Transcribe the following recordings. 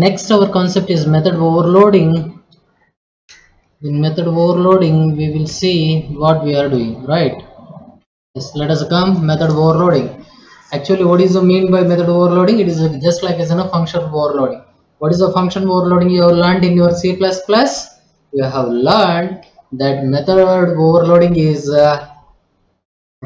Next our concept is method overloading. In method overloading we will see what we are doing, right? Yes, let us come method overloading. Actually, what is the mean by method overloading? It is just like as a function overloading. What is the function overloading you have learned in your C++? You have learned that method overloading is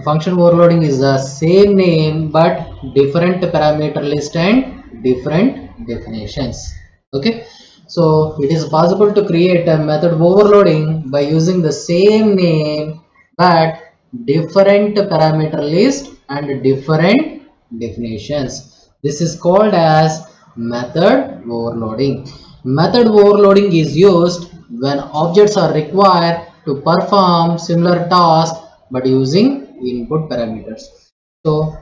function overloading is the same name but different parameter list and different definitions. Okay, so it is possible to create a method overloading by using the same name but different parameter list and different definitions. This is called as method overloading. Method overloading is used when objects are required to perform similar tasks but using input parameters. So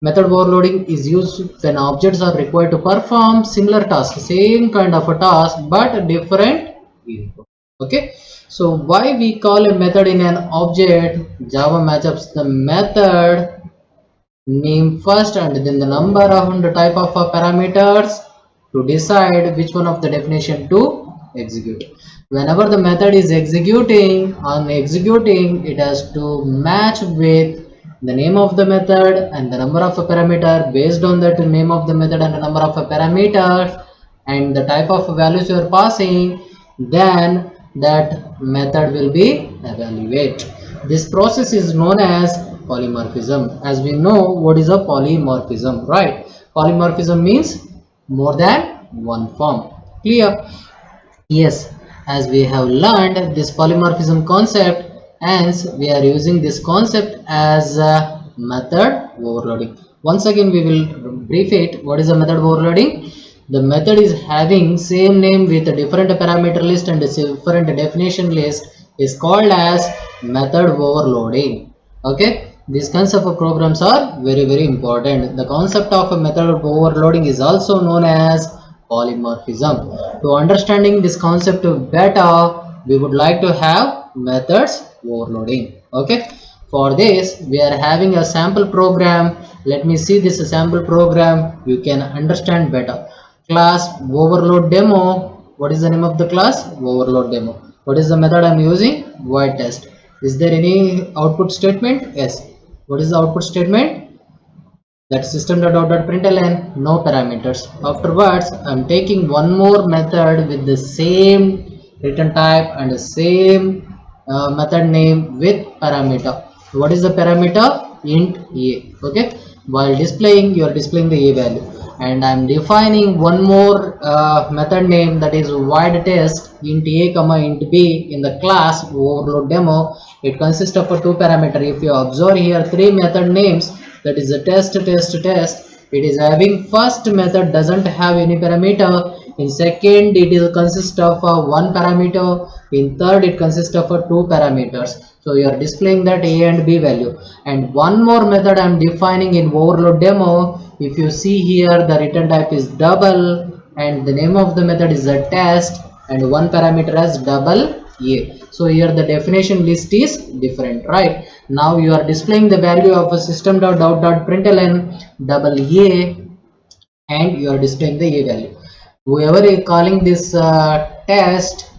method overloading is used when objects are required to perform similar tasks, same kind of a task but different input. Okay, so why we call a method in an object? Java matchups the method name first and then the number of the type of parameters to decide which one of the definition to execute. Whenever the method is executing, it has to match with the name of the method and the number of a parameter. Based on that name of the method and the number of a parameters and the type of values you are passing, then that method will be evaluated. This process is known as polymorphism. As we know what is a polymorphism, right? Polymorphism means more than one form. Clear? Yes, as we have learned this polymorphism concept, hence we are using this concept as a method overloading. Once again we will brief it. What is a method overloading? The method is having same name with a different parameter list and a different definition list is called as method overloading. Okay, these kinds of programs are very important. The concept of a method overloading is also known as polymorphism. To understanding this concept better, we would like to have methods overloading. Okay, for this we are having a sample program. Let me see this sample program, you can understand better. Class overload demo. What is the name of the class? Overload demo. What is the method I am using? Void test. Is there any output statement? Yes. What is the output statement? That system.out.println, no parameters. Afterwards I'm taking one more method with the same return type and the same method name with parameter. What is the parameter? Int a. Okay, while displaying you are displaying the a value, and I'm defining one more method name, that is void test int a comma int b in the class overload demo. It consists of a two parameter. If you observe here three method names, that is a test. It is having first method doesn't have any parameter, in second it is consist of one parameter, in third it consists of two parameters. So you are displaying that a and b value, and one more method I am defining in overload demo. If you see here, the return type is double and the name of the method is a test and one parameter as double a. So here the definition list is different, right? Now you are displaying the value of a system.out.println double a, and you are displaying the a value. Whoever is calling this test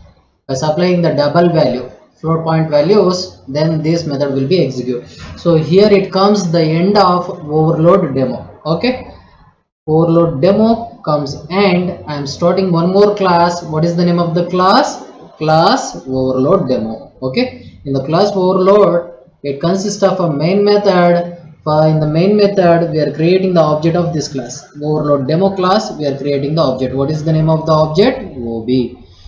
by supplying the double value float point values, then this method will be executed. So here it comes the end of overload demo. Okay, overload demo comes and I am starting one more class. What is the name of the class? Class overload demo. Okay, in the class overload it consists of a main method. In the main method we are creating the object of this class. Overload demo class, we are creating the object. What is the name of the object? OB.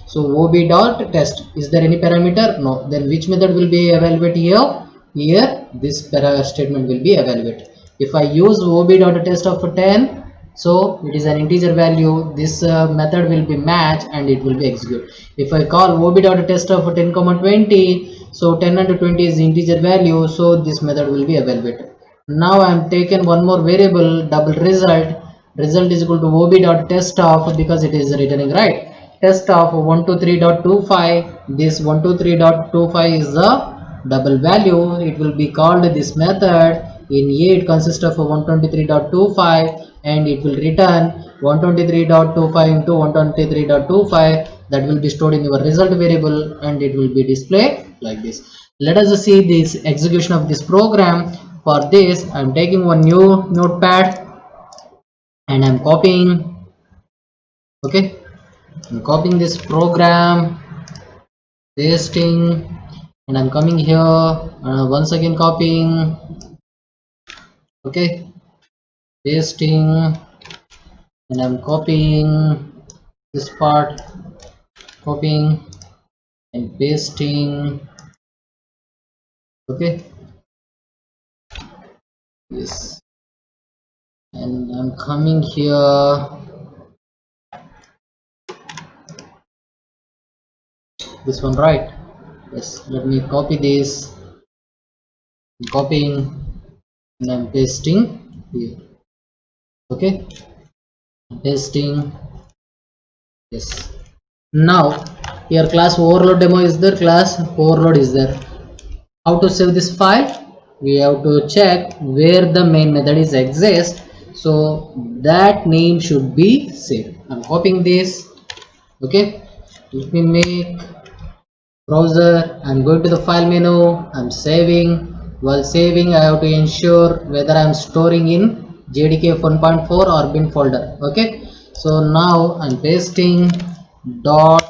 So OB dot test. Is there any parameter? No. Then which method will be evaluated here? Here this statement will be evaluated. If I use OB dot test of 10, so it is an integer value, this method will be matched and it will be executed. If I call ob dot test of 10 comma 20, so 10 and 20 is integer value, so this method will be evaluated. Now I am taken one more variable double result. Result is equal to ob dot test of, because it is returning, right, test of 123.25. this 123.25 is the double value. It will be called this method In A it consists of 123.25 and it will return 123.25 into 123.25. that will be stored in your result variable and it will be displayed like this. Let us see this execution of this program. For this I am taking one new notepad and I am copying. Okay, I am copying this program, pasting, and I'm coming here once again copying. Okay, pasting, and I'm copying this part, copying and pasting. Okay, yes, and I'm coming here, this one, right? Yes, let me copy this. I'm copying and I'm pasting here. Okay, pasting. Yes. Now here class overload demo is there, class overload is there. How to save this file? We have to check where the main method is exist, so that name should be saved. I'm copying this. Okay, let me make browser. I'm going to the file menu. I'm saving. While saving, I have to ensure whether I'm storing in JDK 1.4 or bin folder. Okay, so now I'm pasting dot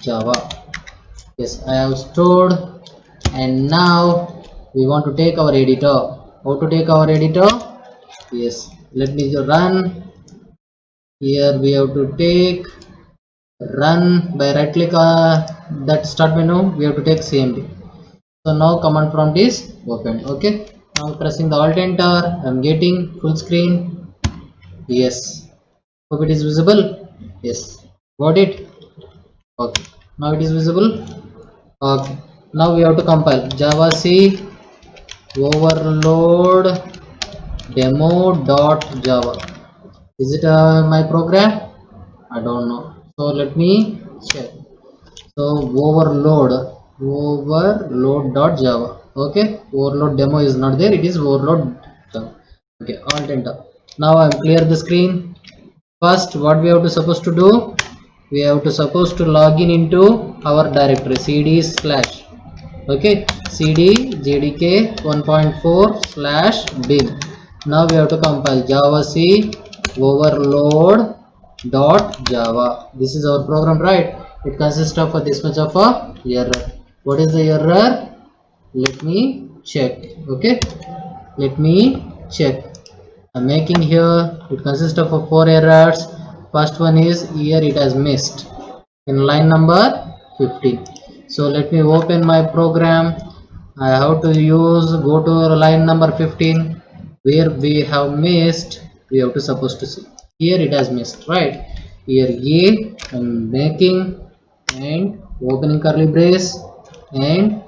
java. Yes, I have stored, and now we want to take our editor. How to take our editor? Yes, let me run. Here we have to take run by right click that start menu. We have to take CMD. So now command prompt is opened. Okay, now pressing the alt enter, I'm getting full screen. Yes, hope it is visible. Yes, got it. Okay, now it is visible. Okay, now we have to compile java c overload demo.java. Is it my program? I don't know, so let me check. So overload.java. Okay, overload demo is not there, it is overload java. Okay, alt enter. Now I am clear the screen. First what we have to supposed to do, we have to supposed to log in into our directory cd slash, okay, cd jdk 1.4 slash bin. Now we have to compile java c overload dot java. This is our program, right? It consists of this much of a error. What is the error? Let me check. Okay, let me check. I'm making here, it consists of 4 errors. First one is here it has missed in line number 15. So let me open my program. I have to use go to line number 15 where we have missed. We have to supposed to see here it has missed, right? Here a I'm making and opening curly brace, and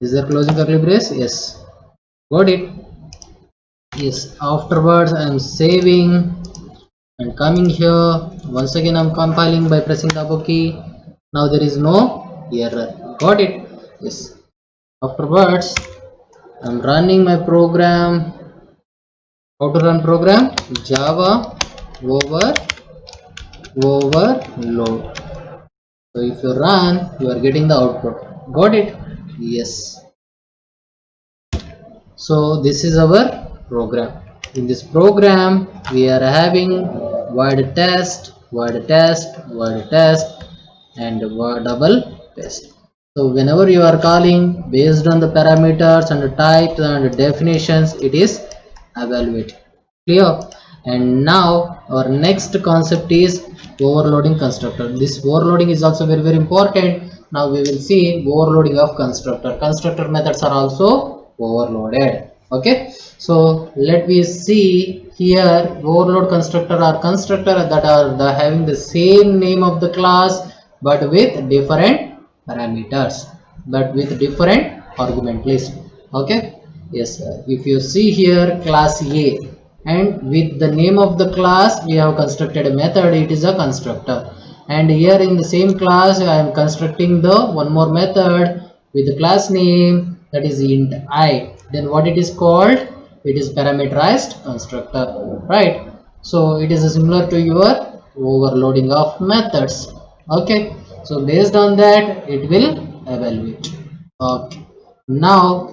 is there closing curly brace? Yes, got it. Yes, afterwards I am saving and coming here. Once again I'm compiling by pressing the above key. Now there is no error. Got it? Yes. Afterwards I'm running my program. How to run program? Java overload. So if you run, you are getting the output. Got it? Yes. So this is our program. In this program we are having void test, void test, void test, and void double test. So whenever you are calling based on the parameters and the types and the definitions, it is evaluated. Clear? And now our next concept is overloading constructor. This overloading is also very important. Now we will see overloading of constructor. Constructor methods are also overloaded. Okay, so let me see here. Overload constructor are constructor that are having the same name of the class but with different parameters, but with different argument list. Okay, yes, if you see here class A, and with the name of the class we have constructed a method, it is a constructor. And here in the same class I am constructing the one more method with the class name, that is int I. Then what it is called? it is parameterized constructor, right? So it is similar to your overloading of methods. Okay, so based on that it will evaluate. Okay, now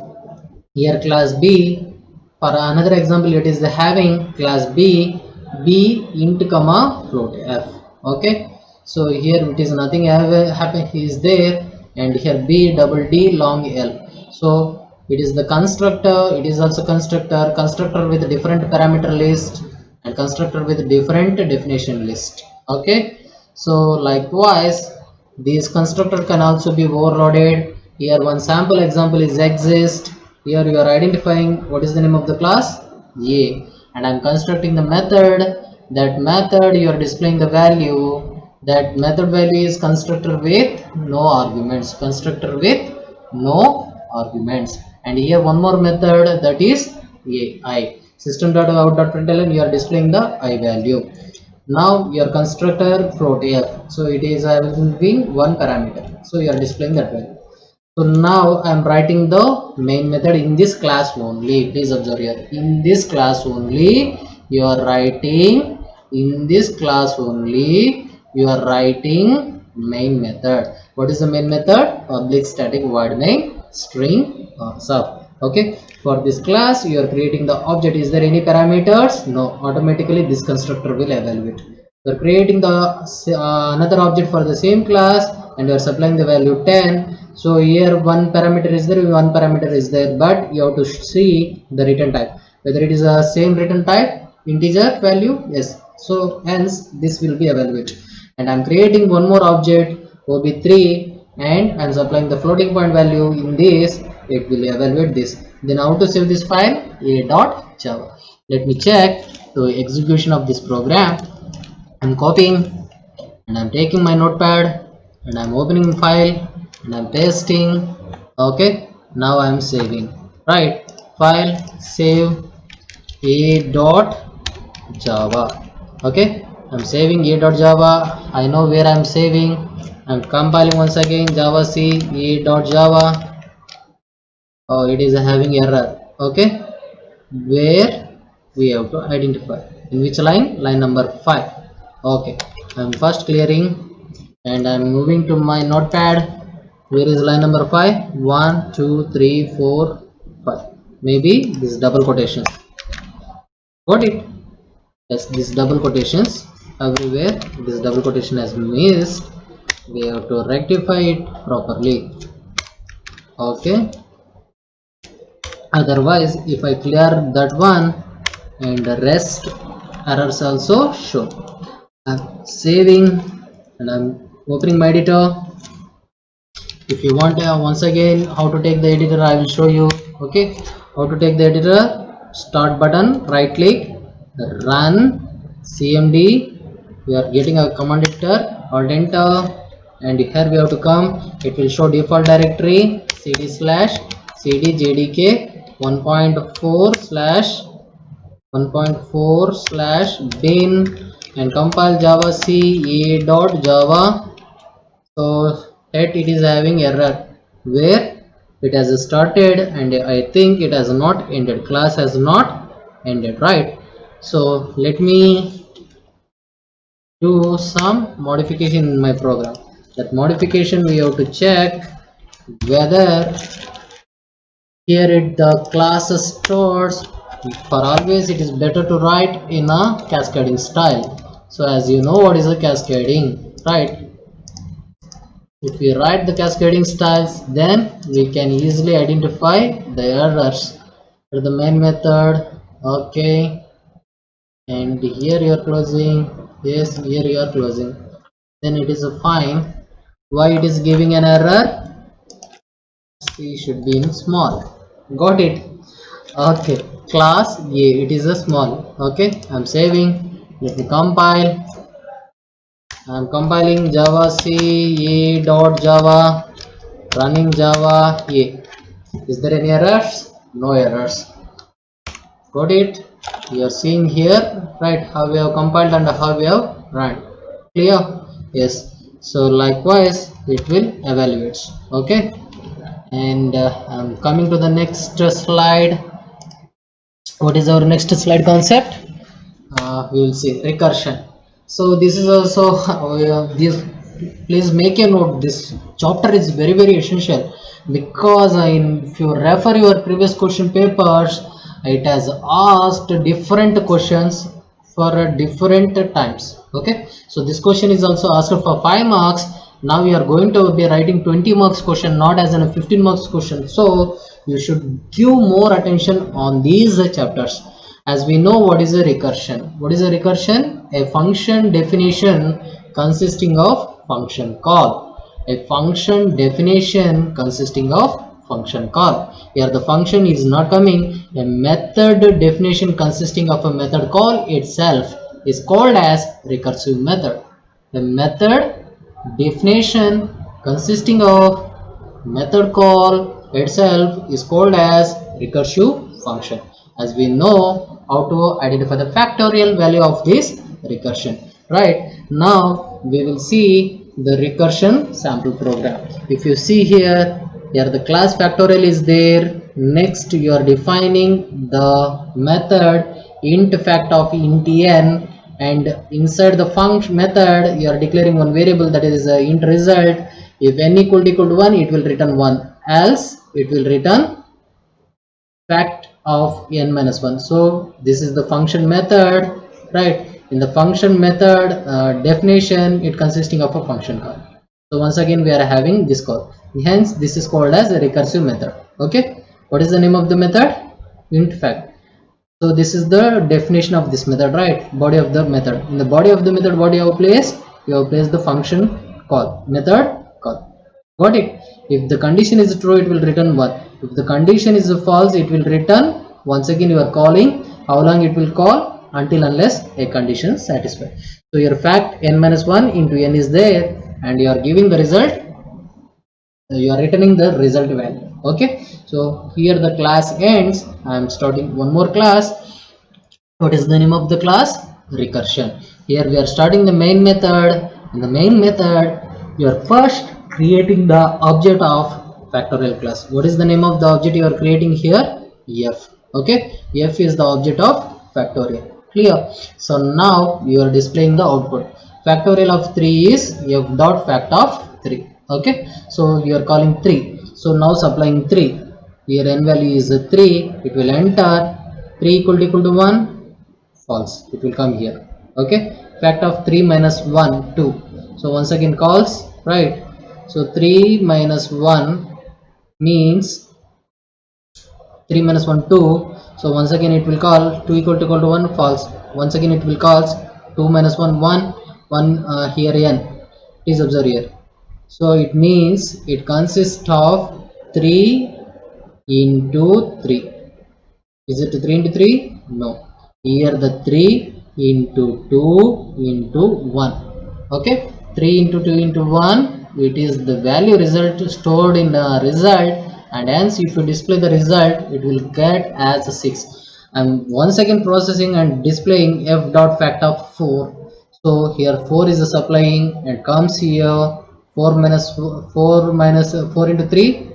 here class B, for another example it is having class B b int comma float f. Okay, so here it is nothing happen is there, and here b double d long l. So it is the constructor, it is also constructor with different parameter list and constructor with different definition list. Okay, so likewise these constructor can also be overloaded. Here one sample example is exist. Here you are identifying what is the name of the class A, and I'm constructing the method. That method you are displaying the value. That method value is constructor with no arguments, constructor with no arguments. And here one more method, that is AI system.out.println. You are displaying the I value. Now your constructor float f, so it is having one parameter, so you are displaying that value. So now I am writing the main method in this class only. Please observe here, in this class only you are writing, in this class only you are writing main method. What is the main method? Public static void main string sub. Okay, for this class you are creating the object. Is there any parameters? No, automatically this constructor will evaluate. You are creating the another object for the same class and you are supplying the value 10. So here one parameter is there, one parameter is there, but you have to see the return type, whether it is a same return type integer value. Yes, so hence this will be evaluated. And I'm creating one more object ob3 and I'm supplying the floating point value. In this it will evaluate this. Then how to save this file? a.java. Let me check the execution of this program. I'm copying and I'm taking my notepad and I'm opening file and I'm pasting. Okay, now I'm saving, right? File save a.java. Okay, I'm saving a.java. I know where I'm saving. I'm compiling once again java c a.java. Oh, it is having error. Okay, where we have to identify in which line? Line number 5. Okay, I'm first clearing and I'm moving to my notepad. Where is line number 5? 1 2 3 4 5. Maybe this double quotations. Got it? Yes, this double quotations everywhere. This double quotation has missed. We have to rectify it properly. Okay, otherwise if I clear that one and the rest errors also show. I'm saving and I'm opening my editor. If you want once again how to take the editor, I will show you. Okay, how to take the editor? Start button, right click, run cmd. We are getting a command editor, alt enter, and here we have to come. It will show default directory cd/cd/jdk 1.4/bin and compile java c a.java. So that it is having error where it has started and I think it has not ended, class has not ended, right? So let me do some modification in my program. That modification we have to check whether here the class stores. For always it is better to write in a cascading style. So as you know what is a cascading, right? If we write the cascading styles, then we can easily identify the errors for the main method. Okay, and here you are closing. Yes, here you are closing. Then it is fine. Why it is giving an error? C should be in small. Got it? Okay, class A, it is a small. Okay, I'm saving. Let me compile. I'm compiling java c a.java, running java a. Is there any errors? No errors. Got it? You are seeing here, right, how we have compiled and how we have run. Clear? Yes. So likewise it will evaluate. Okay, and I'm coming to the next slide. What is our next slide concept? We will see recursion. So this is also this, please make a note, this chapter is very essential, because if you refer your previous question papers, it has asked different questions for different times. Okay, so this question is also asked for 5 marks. Now we are going to be writing 20 marks question, not as a 15 marks question. So you should give more attention on these chapters. As we know, what is a recursion? What is a recursion? A function definition consisting of function call. A function definition consisting of function call. Here the function is not coming. A method definition consisting of a method call itself is called as recursive method. A method definition consisting of method call itself is called as recursive function. As we know how to identify the factorial value of this recursion, right? Now we will see the recursion sample program. If you see here the class factorial is there. Next you are defining the method int fact of int n, and inside the function method you are declaring one variable, that is int result. If n equal to 1, it will return 1, else it will return fact of n minus 1. So this is the function method, right? In the function method definition, it consisting of a function call. So once again we are having this call, hence this is called as a recursive method. Okay, what is the name of the method? Int fact. So this is the definition of this method, right? Body of the method. In the body of the method, what you have placed? You have placed the function call, method call. Got it? If the condition is true, it will return 1. If the condition is false, it will return. Once again you are calling. How long it will call? Until unless a condition satisfied. So your fact n minus 1 into n is there, and you are giving the result. You are returning the result value. Okay, so here the class ends. I am starting one more class. What is the name of the class? Recursion. Here we are starting the main method. In the main method, you are first creating the object of factorial class. What is the name of the object you are creating here? F. Okay, F is the object of factorial. Clear? So now you are displaying the output. Factorial of 3 is f dot fact of 3. Okay, so you are calling 3. So now supplying 3. Here n value is 3. It will enter 3 equal to 1. False. It will come here. Okay, fact of 3 minus 1 2. So once again calls, right? So 3 minus 1 means 3 minus 1 2. So once again it will call 2 equal to 1. False. Once again it will calls 2 minus 1 1 1 here n. Please observe here. So it means it consists of 3 into 3. Is it 3 into 3? No. Here the 3 into 2 into 1. Okay, 3 into 2 into 1, it is the value result stored in the result, and hence if you display the result, it will get as 6. I'm once again processing and displaying f dot fact of 4. So here 4 is the supplying, and comes here 4 minus 4 into 3.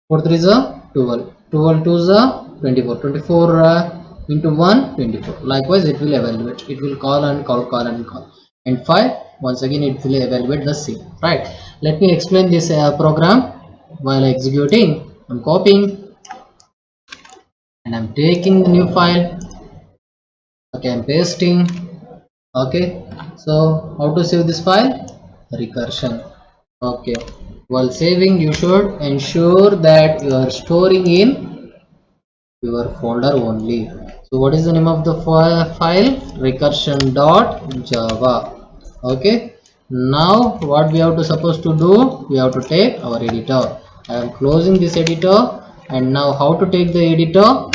4 3 is a 12. 12 2 is a 24. 24 into 1 24. Likewise it will evaluate. It will call and call and call. And 5, once again it will evaluate the same. Right. Let me explain this program while executing. I'm copying and I'm taking the new file. Okay, I'm pasting. Okay, so how to save this file? Recursion. Okay, while saving you should ensure that you are storing in your folder only. So what is the name of the file? Recursion.java. Okay, now what we have to supposed to do? We have to take our editor. I am closing this editor, and now how to take the editor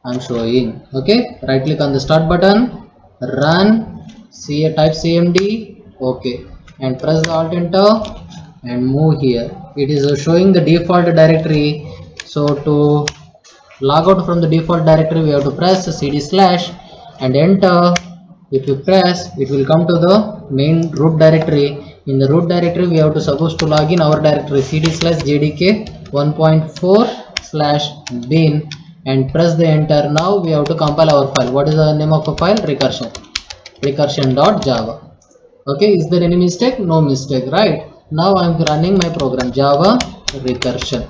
I am showing. Okay, right click on the start button, run, type cmd, okay, and press the alt enter and move here. It is showing the default directory. So to log out from the default directory, we have to press cd/ and enter. If you press, it will come to the main root directory. In the root directory, we have to supposed to log in our directory cd/jdk 1.4/bin, and press the enter. Now we have to compile our file. What is the name of the file? Recursion.java. Okay, is there any mistake? No mistake, right? Now I am running my program Java recursion.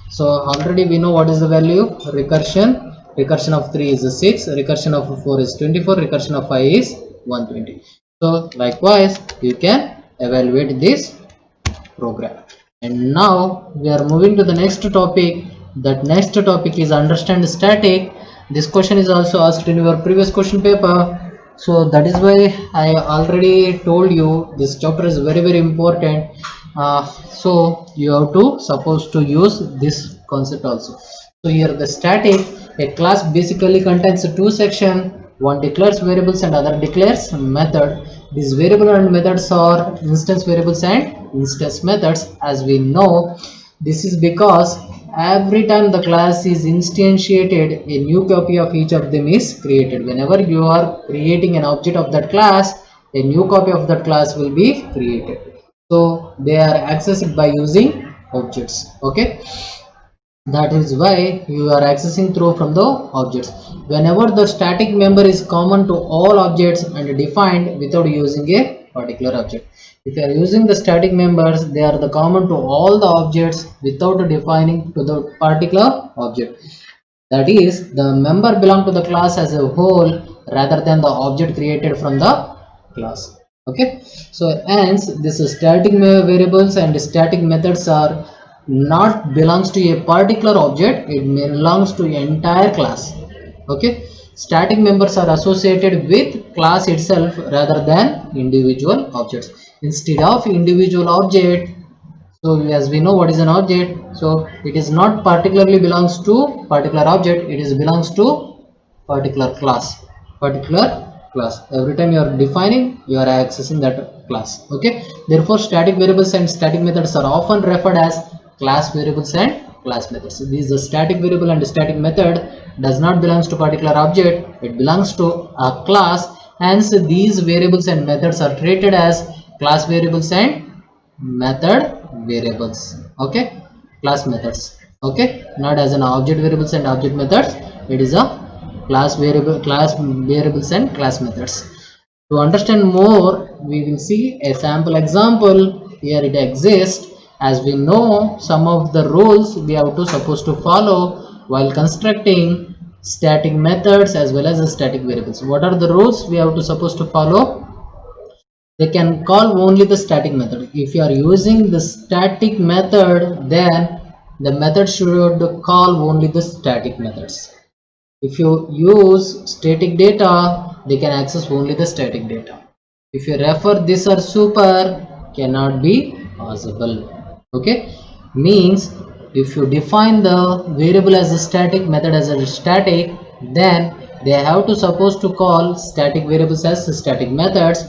So already we know what is the value. Recursion of 3 is 6, recursion of 4 is 24, recursion of 5 is 120. So likewise you can evaluate this program. And now we are moving to the next topic. That next topic is understand static. This question is also asked in your previous question paper. So that is why I already told you this chapter is very important. So you have to supposed to use this concept also. So here the static, a class basically contains two sections. One declares variables and other declares method. These variable and methods are instance variables and instance methods. As we know, this is because every time the class is instantiated, a new copy of each of them is created. Whenever you are creating an object of that class, a new copy of that class will be created. So they are accessed by using objects. Okay, that is why you are accessing through from the objects. Whenever the static member is common to all objects and defined without using a particular object. If you are using the static members, they are the common to all the objects without defining to the particular object. That is, the member belong to the class as a whole rather than the object created from the class. Okay, so hence this static variables and static methods are not belongs to a particular object, it belongs to entire class. Okay, static members are associated with class itself rather than individual objects. Instead of individual object, so as we know what is an object, so it is not particularly belongs to particular object, it is belongs to particular class. Every time you are defining, you are accessing that class. Okay, therefore static variables and static methods are often referred as class variables and class methods. So this is a static variable and static method does not belongs to particular object, it belongs to a class. Hence these variables and methods are treated as class variables and method variables. Okay, class methods. Okay, not as an object variables and object methods, it is a class variables and class methods. To understand more, we will see a sample example. Here it exists. As we know, some of the rules we have to supposed to follow while constructing static methods as well as the static variables. What are the rules we have to supposed to follow? They can call only the static method. If you are using the static method, then the method should call only the static methods. If you use static data, they can access only the static data. If you refer this or super, cannot be possible. Okay, means if you define the variable as a static, method as a static, then they have to supposed to call static variables as static methods,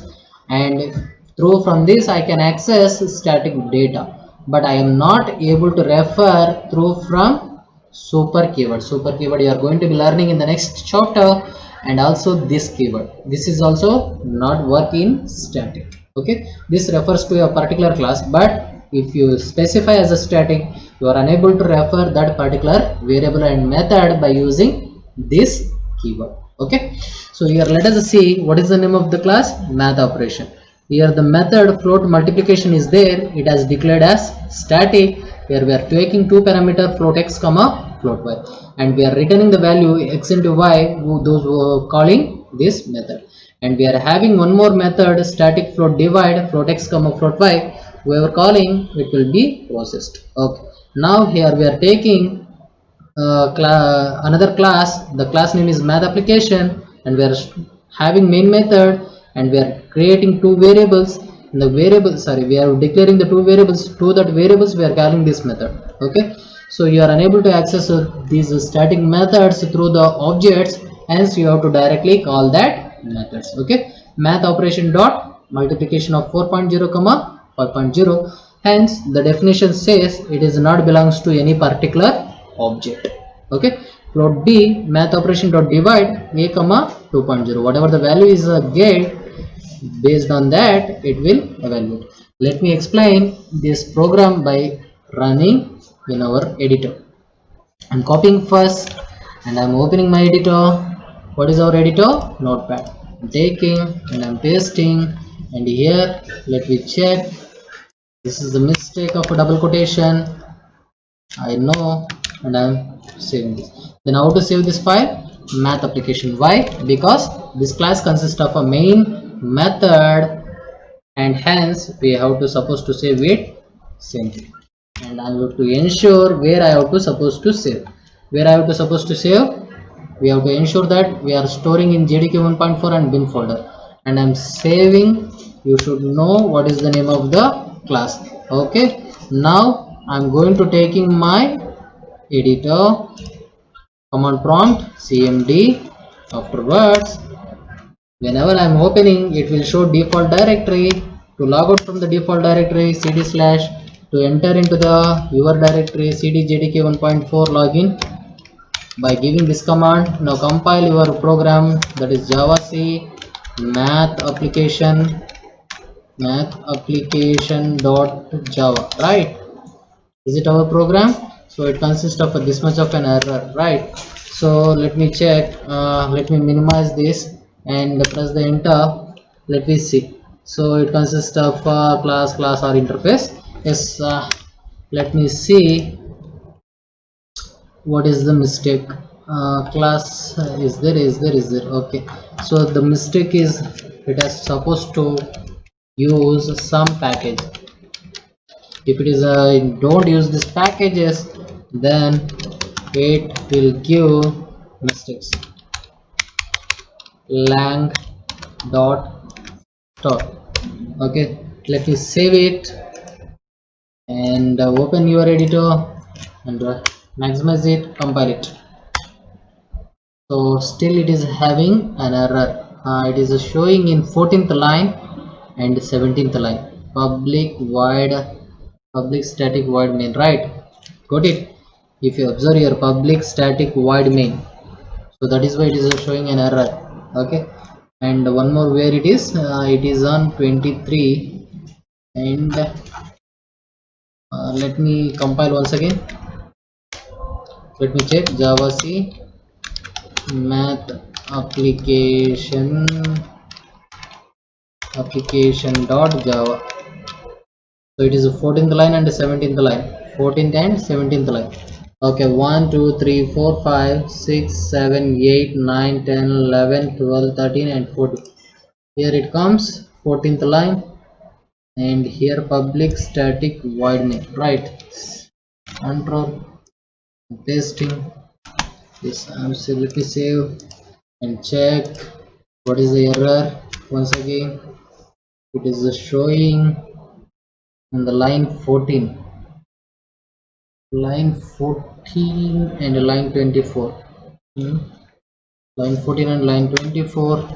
and through from this I can access static data, but I am not able to refer through from super keyword. Super keyword you are going to be learning in the next chapter, and also this keyword. This is also not work in static. Okay, this refers to a particular class, but if you specify as a static, you are unable to refer that particular variable and method by using this keyword. Okay, so here let us see what is the name of the class. Math operation. Here the method float multiplication is there, it has declared as static. Here we are taking two parameter float x comma float y, and we are returning the value x into y, those who are calling this method. And we are having one more method, static float divide, float x comma float y, whoever calling it will be processed. Okay, now here we are taking another class. The class name is math application, and we are having main method, and we are creating two variables. In the variable, we are declaring the two variables. To that variables we are calling this method. Okay, so you are unable to access these static methods through the objects, hence you have to directly call that methods. Okay, math operation dot multiplication of 4.0 comma 5.0. Hence the definition says it is not belongs to any particular object. Okay, float b math operation dot divide a comma 2.0. Whatever the value is get, based on that it will evaluate. Let me explain this program by running in our editor. I'm copying first and I'm opening my editor. What is our editor? Notepad. I'm taking and I'm pasting, and here let me check. This is the mistake of a double quotation, I know, and I'm saving this. Then how to save this file? Math application. Why? Because this class consists of a main method, and hence we have to supposed to save it same thing. And I have to ensure where I have to supposed to save. Where I have to supposed to save? We have to ensure that we are storing in JDK 1.4 and bin folder. And I'm saving. You should know what is the name of the class. Okay. Now I'm going to taking my editor, command prompt cmd. Afterwards, whenever I'm opening, it will show default directory. To log out from the default directory, cd slash. To enter into the your directory, cd jdk 1.4 login. By giving this command, now compile your program, that is java c math application dot java, right? Is it our program? So it consists of this much of an error, right? So let me check, let me minimize this and press the enter. Let me see. So it consists of class or interface. Yes, let me see what is the mistake. Class is there, okay. So the mistake is it is supposed to use some package. If it is don't use these packages, then it will give mistakes. Lang dot store. Okay, let me save it and open your editor and maximize it, compile it. So still it is having an error. It is showing in 14th line and 17th line. Public static void main, right? Got it? If you observe your public static void main, so that is why it is showing an error. Okay, and one more where it is on 23, and let me compile once again. Let me check java c math application dot java. So it is 14th line and 17th line. 14th and 17th line. Okay, 1 2 3 4 5 6 7 8 9 10 11 12 13 and 14. Here it comes 14th line, and here public static void main, right? Control pasting this. Absolutely save and check what is the error. Once again, it is showing on the line 14 and line 24. Line 14 and line 24.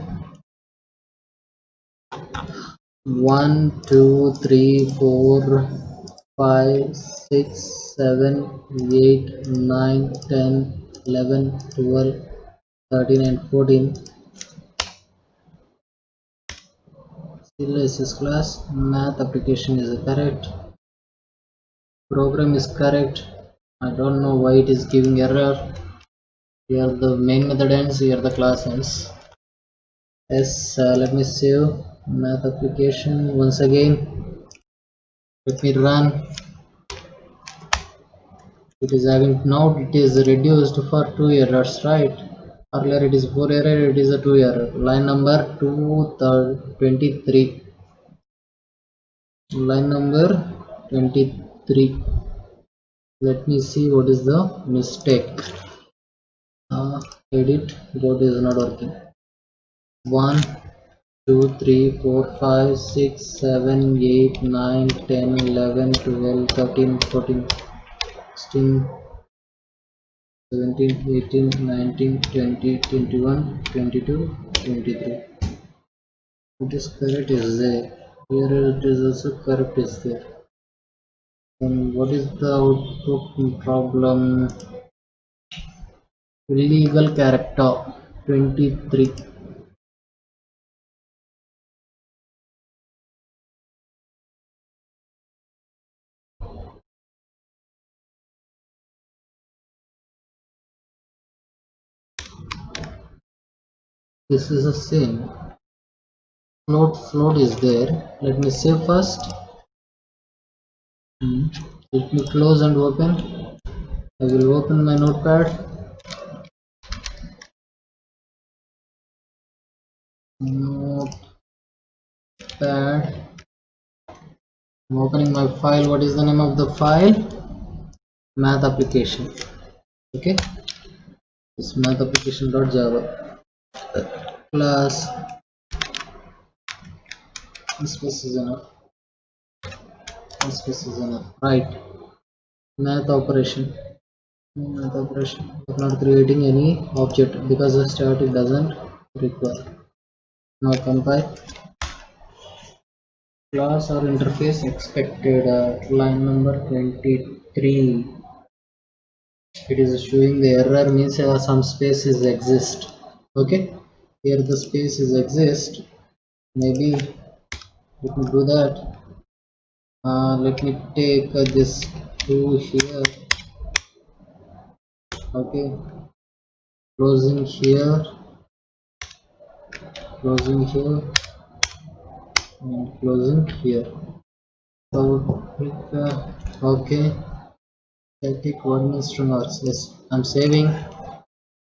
1 2 3 4 5 6 7 8 9 10 11 12 13 and 14. Still is class math application is correct, program is correct. I don't know why it is giving error. Here the main method ends, here the class ends. Yes, let me save math application once again. Let me run. It is having now, it is reduced for 2 errors, right? Earlier it is 4 error, it is a 2 error. Line number 23. Line number 23. Let me see what is the mistake. Edit code is not working. 1 2 3 4 5 6 7 8 9 10 11 12 13 14 16 17 18 19 20 21 22 23. It is correct is there. Here it is also correct is there. And what is the output problem? Illegal character 23. This is the same. Float is there. Let me save first. Let me close and open. I will open my notepad. Notepad. I'm opening my file. What is the name of the file? Math application. Okay. This math application.java class. Space is enough. Space is enough. Right. Math operation. Math operation. I'm not creating any object because the static doesn't require. Now compile. Class or interface expected. Line number 23. It is showing the error means some spaces exist. Okay. Here the spaces exist. Maybe let me do that. Let me take this 2 here. Okay. Closing here, closing here, and closing here. So click OK. Static coordinate stringers. Yes, I'm saving.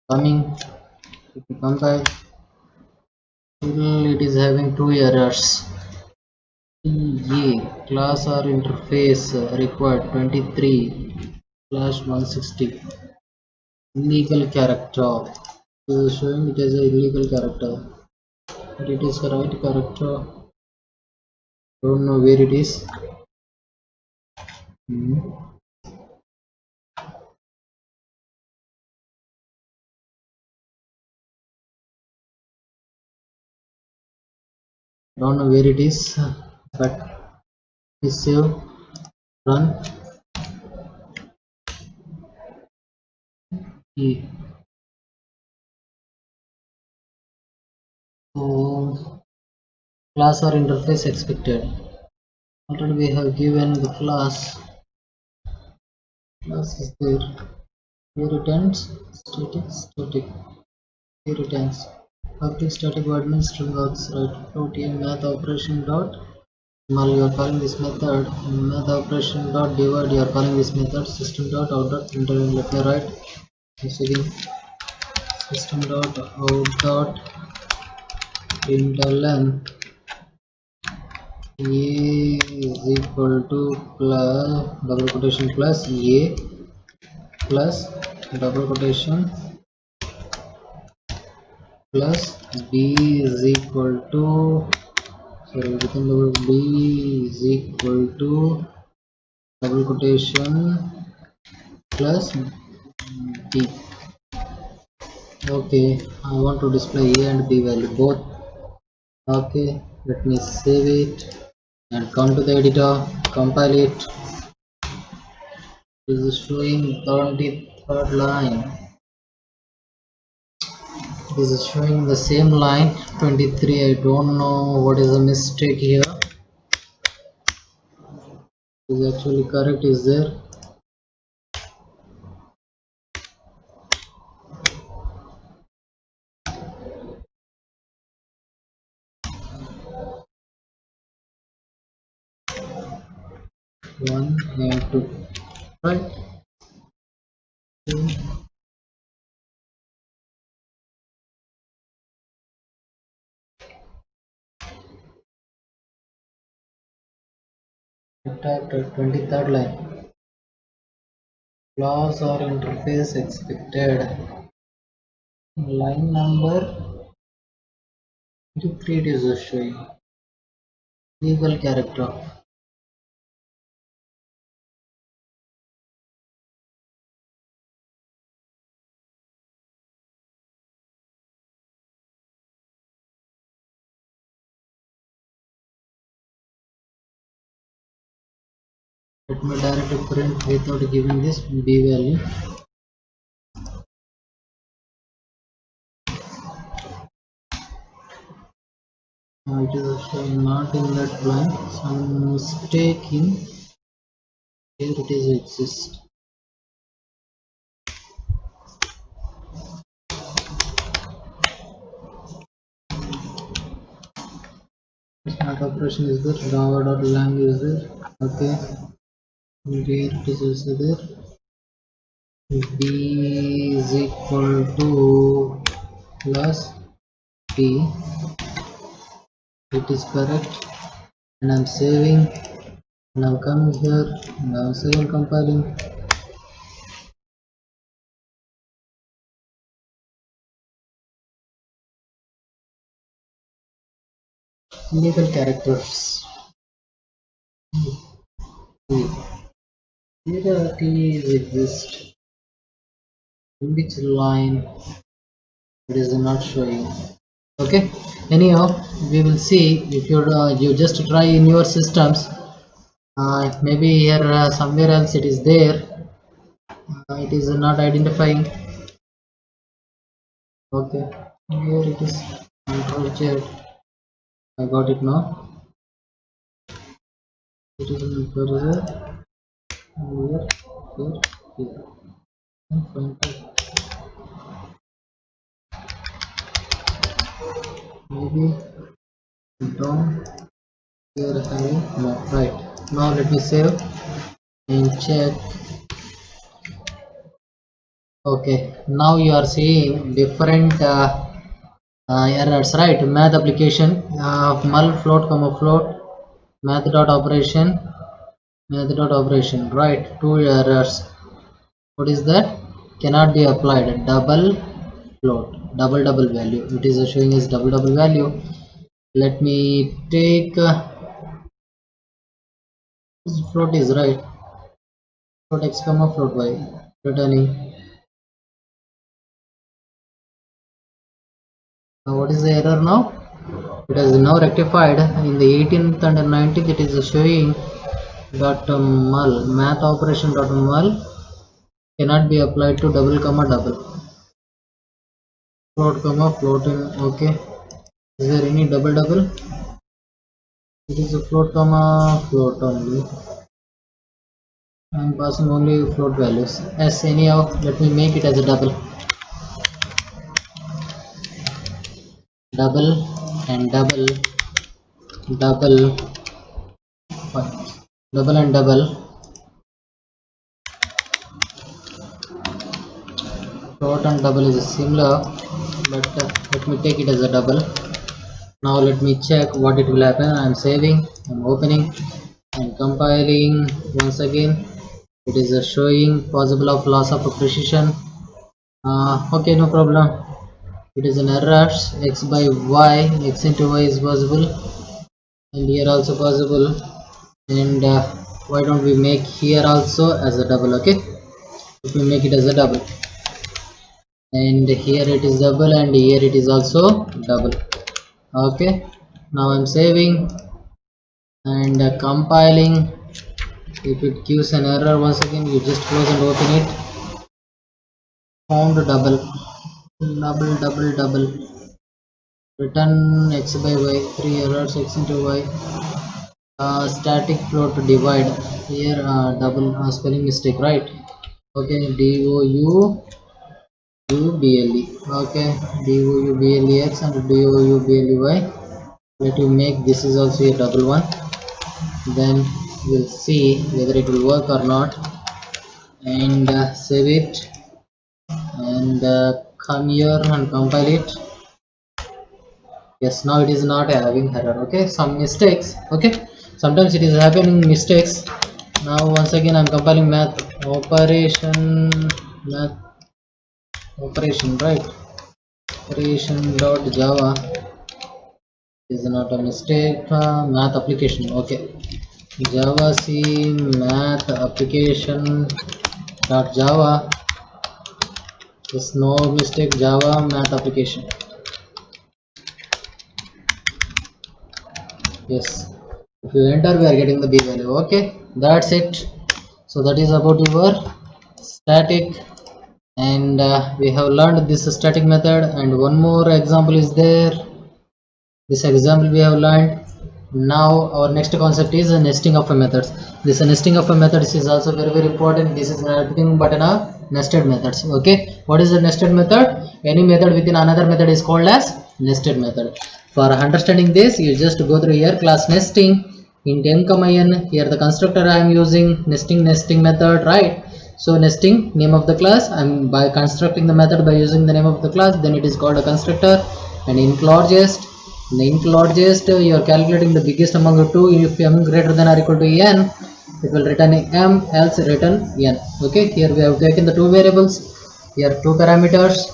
Coming. If you compile, still it is having two errors. Class or interface required 23/160. Illegal character. It is showing it as a illegal character, but it is the right character. Don't know where it is. Don't know where it is, but please save, run. So class or interface expected. Already we have given the class. Class is there. Here returns static. Here returns public static void means string works, right? Float here math operation dot. While you are calling this method math operation dot divide, you are calling this method system dot out dot println. Let me write this again. System dot out dot println a is equal to plus double quotation plus a plus double quotation plus b is equal to within double b is equal to double quotation plus b. Okay, I want to display a and b value both. Okay, let me save it and come to the editor, compile it. This is showing 23rd line. This is showing the same line 23. I don't know what is the mistake here. Is actually correct is there. One and two, right? Two. Typed at 23rd line. Class or interface expected. Line number 23 it is showing. Legal character. Let me directly print without giving this b value. It is showing not in that line. Some mistake in here it is exists. math operation is there, java.lang is there. Okay, and here it is also there. B is equal to plus P, it is correct, and I'm saving, and I'm coming here, and I'm saving, compiling. Legal characters. Here T is exist. In which line it is not showing. Okay. Anyhow, we will see if you just try in your systems. Maybe here somewhere else it is there. It is not identifying. Okay. Here it is. Control Z. I got it now. It is in cursor. Here. Here. Maybe down here having no. Right. Now let me save and check. Okay. Now you are seeing different errors, right? Math application mul float comma float math dot operation right? Two errors. What is that? Cannot be applied. Double float, double value. It is showing as double value. Let me take this float is right. Float x comma float y. Returning. Now what is the error now? It is now rectified. In the 18th and 19th it is showing dot mul math operation dot mul cannot be applied to double comma double float comma floating. Okay, is there any double? It is a float comma float only. I am passing only float values. As anyhow, let me make it as a double and double and double. Float and double is similar, but let me take it as a double. Now let me check what it will happen. I am saving, I'm opening and compiling once again. It is showing possible of loss of precision. Okay, no problem. It is an error. X by y, x into y is possible, and here also possible. And why don't we make here also as a double? Okay, let me make it as a double, and here it is double, and here it is also double. Okay, now I'm saving and compiling. If it gives an error once again, you just close and open it. Found double. Return x by y. 3 errors. X into y. Static float divide. Here double spelling mistake, right? Okay, double. Okay, double and double. Let you make this is also a double one. Then we'll see whether it will work or not, and save it and come here and compile it. Yes, now it is not having error. Okay, some mistakes. Okay, sometimes it is happening mistakes. Now once again I'm compiling math operation right, operation.java is not a mistake. Math application. Okay, java c math application .java is no mistake. Java math application. Yes, if you enter we are getting the b value. Okay, that's it. So that is about your static, and we have learned this static method, and one more example is there. This example we have learned. Now our next concept is a nesting of a methods. This nesting of a methods is also very important. This is nothing but a nested methods. Okay, what is a nested method? Any method within another method is called as nested method. For understanding this, you just go through here class nesting int n comma n. Here the constructor I am using nesting method, right? So nesting name of the class, I'm by constructing the method by using the name of the class, then it is called a constructor. And int largest, you are calculating the biggest among the two. If m greater than or equal to n, it will return m, else return n. Okay, here we have taken the two variables, here two parameters,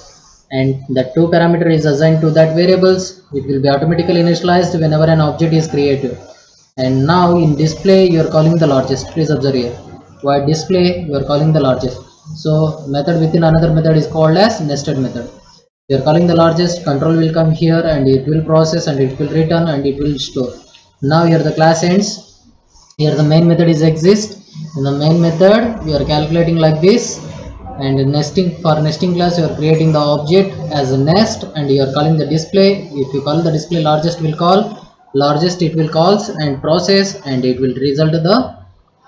and the two parameter is assigned to that variables. It will be automatically initialized whenever an object is created. And now in display you are calling the largest. Please observe here, while display you are calling the largest. So method within another method is called as nested method. You are calling the largest, control will come here and it will process and it will return and it will store. Now here the class ends. Here the main method is exist. In the main method we are calculating like this, and nesting, for nesting class you are creating the object as a nest and you are calling the display. If you call the display largest, will call largest, it will calls and process and it will result the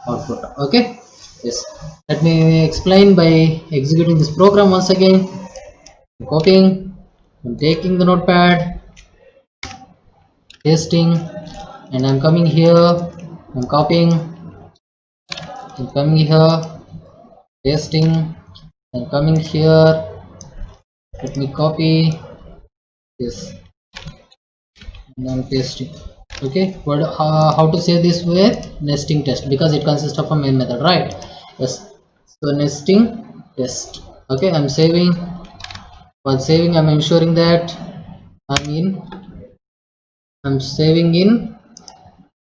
output. Okay, yes, let me explain by executing this program once again. I'm copying, I'm taking the notepad, pasting, and I'm coming here, I'm copying, I'm coming here, pasting, I'm coming here, let me copy this and I'm pasting. Okay, but how to say this with nesting test, because it consists of a main method, right? Yes, so nesting test. Okay, I'm saving. While saving, I'm ensuring that I'm saving in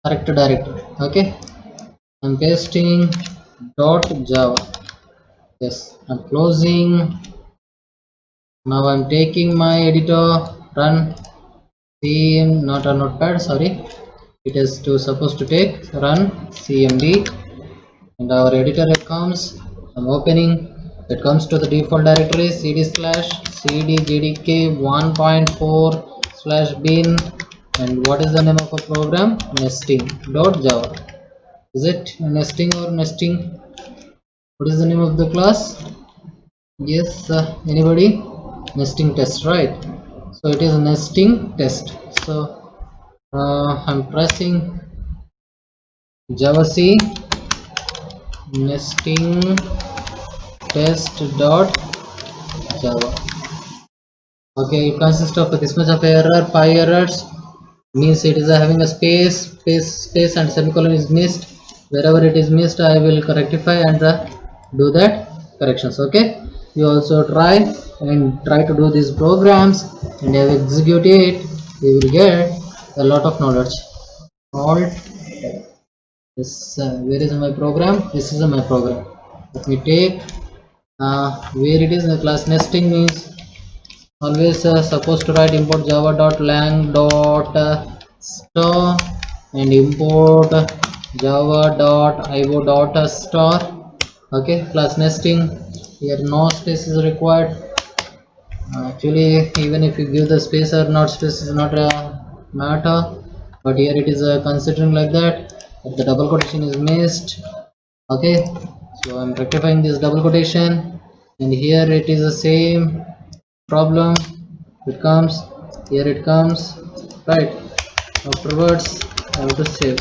correct directory. Okay, I'm pasting .java. Yes, I'm closing. Now I'm taking my editor, run cm, not a notepad, sorry, it is supposed to take run cmd, and our editor it comes. I'm opening, it comes to the default directory cd/cd/jdk 1.4/bin, and what is the name of a program? Nesting.java. Is it nesting or nesting? What is the name of the class? Yes, anybody? Nesting test, right? So it is nesting test. So I'm pressing java c nesting test.java. Okay, it consists of this much of error, 5 errors, means it is having a space and semicolon is missed. Wherever it is missed, I will rectify and do that corrections. Okay, you also try to do these programs and execute it. You will get a lot of knowledge. Alt this, where is my program? This is my program. Let me take where it is in the class nesting, means always supposed to write import java.lang.star and import java.io.star. okay, class nesting, here no space is required. Actually, even if you give the space or not space is not a matter, but here it is considering like that, if the double quotation is missed. Okay, so I'm rectifying this double quotation, and here it is the same problem. It comes here, it comes right afterwards. I have to save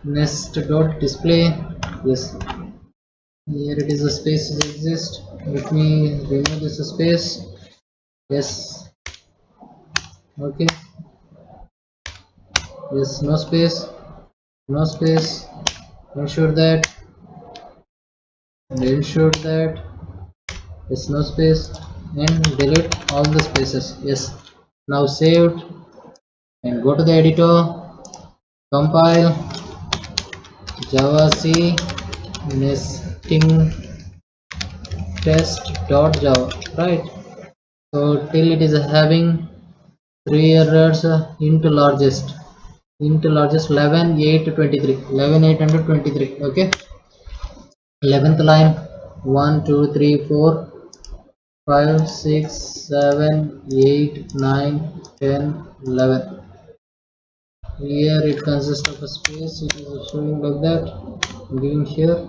nest.display. yes, here it is, a space exists. Let me remove this space. Yes, okay, yes, no space, no space. Ensure that yes, no space, and delete all the spaces. Yes, now saved, and go to the editor, compile java c nesting test.java, right? So till it is having 3 errors. Into largest 11 8 23, 11 823. okay, 11th line 1 2 3 4 5 6 7 8 9 10 11. Here it consists of a space, it is showing like that. I'm giving here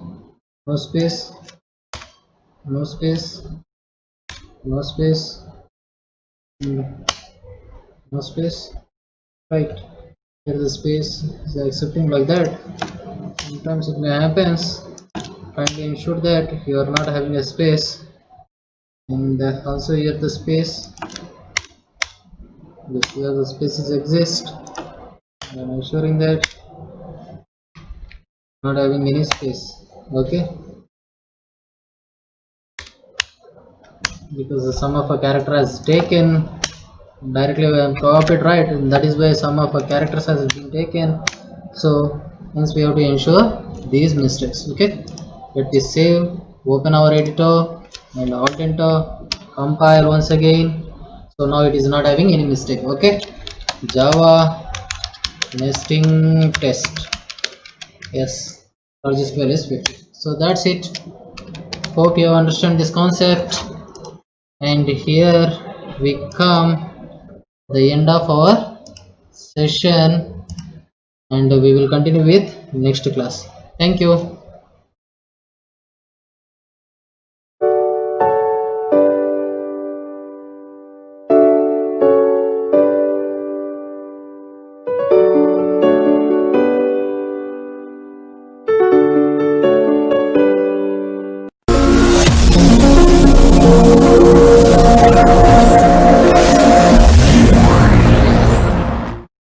no space, no space, no space, no space, right? Here the space is accepting like that. Sometimes it may happens. Kindly ensure that you are not having a space, and also here the space, here the spaces exist, and ensuring that not having any space. Okay, because the sum of a character has taken directly when copied, right, and that is why some of our characters has been taken. So hence we have to ensure these mistakes. Okay, let me save, open our editor and alt enter, compile once again. So now it is not having any mistake. Okay, Java nesting test, yes, largest square is 50. So that's it. Hope you understand this concept, and here we come the end of our session, and we will continue with next class. Thank you.